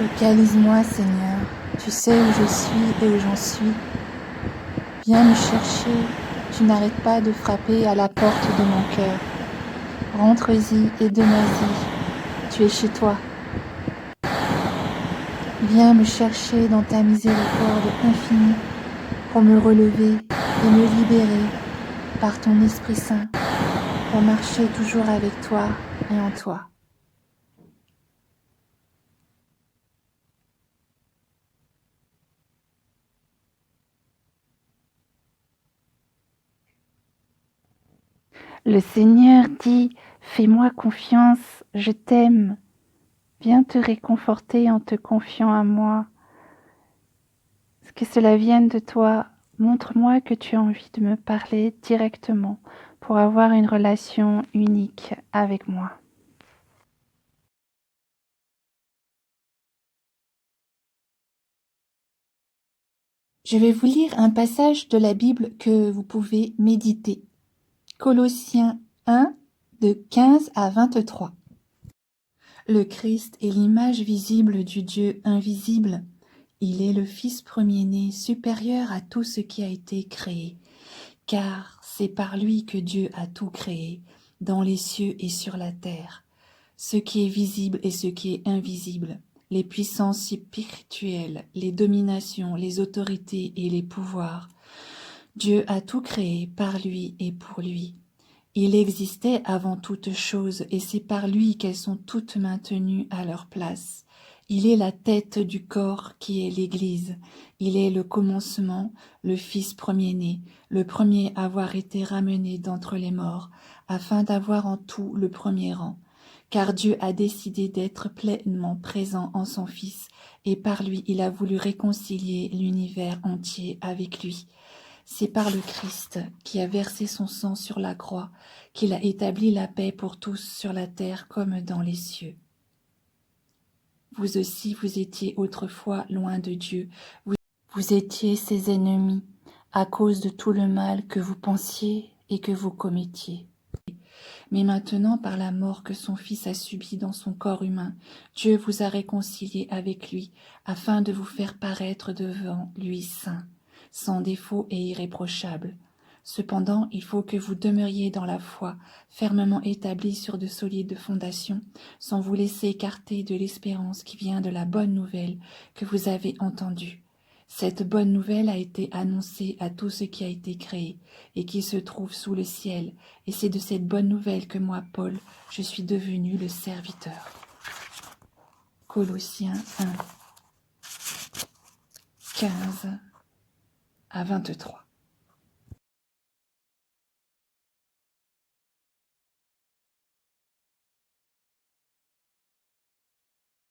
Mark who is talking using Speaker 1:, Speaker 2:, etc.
Speaker 1: Localise-moi, Seigneur, tu sais où je suis et où j'en suis. Viens me chercher, tu n'arrêtes pas de frapper à la porte de mon cœur. Rentre-y et demeure-y, tu es chez toi. Viens me chercher dans ta miséricorde infinie pour me relever et me libérer par ton Esprit Saint, pour marcher toujours avec toi et en toi. Le Seigneur dit, fais-moi confiance, je t'aime. Viens te réconforter en te confiant à moi. Que cela vienne de toi, montre-moi que tu as envie de me parler directement pour avoir une relation unique avec moi. Je vais vous lire un passage de la Bible que vous pouvez méditer. Colossiens 1, de 15 à 23. Le Christ est l'image visible du Dieu invisible. Il est le Fils premier-né supérieur à tout ce qui a été créé, car c'est par lui que Dieu a tout créé, dans les cieux et sur la terre, ce qui est visible et ce qui est invisible, les puissances spirituelles, les dominations, les autorités et les pouvoirs. Dieu a tout créé par lui et pour lui. Il existait avant toutes choses et c'est par lui qu'elles sont toutes maintenues à leur place. Il est la tête du corps qui est l'Église. Il est le commencement, le Fils premier-né, le premier à avoir été ramené d'entre les morts, afin d'avoir en tout le premier rang. Car Dieu a décidé d'être pleinement présent en son Fils, et par lui il a voulu réconcilier l'univers entier avec lui. C'est par le Christ qui a versé son sang sur la croix qu'il a établi la paix pour tous sur la terre comme dans les cieux. Vous aussi, vous étiez autrefois loin de Dieu. Vous étiez ses ennemis à cause de tout le mal que vous pensiez et que vous commettiez. Mais maintenant, par la mort que son Fils a subie dans son corps humain, Dieu vous a réconciliés avec lui, afin de vous faire paraître devant lui saint, sans défaut et irréprochable. Cependant, il faut que vous demeuriez dans la foi, fermement établis sur de solides fondations, sans vous laisser écarter de l'espérance qui vient de la bonne nouvelle que vous avez entendue. Cette bonne nouvelle a été annoncée à tout ce qui a été créé et qui se trouve sous le ciel, et c'est de cette bonne nouvelle que moi, Paul, je suis devenu le serviteur. Colossiens 1, 15 à 23.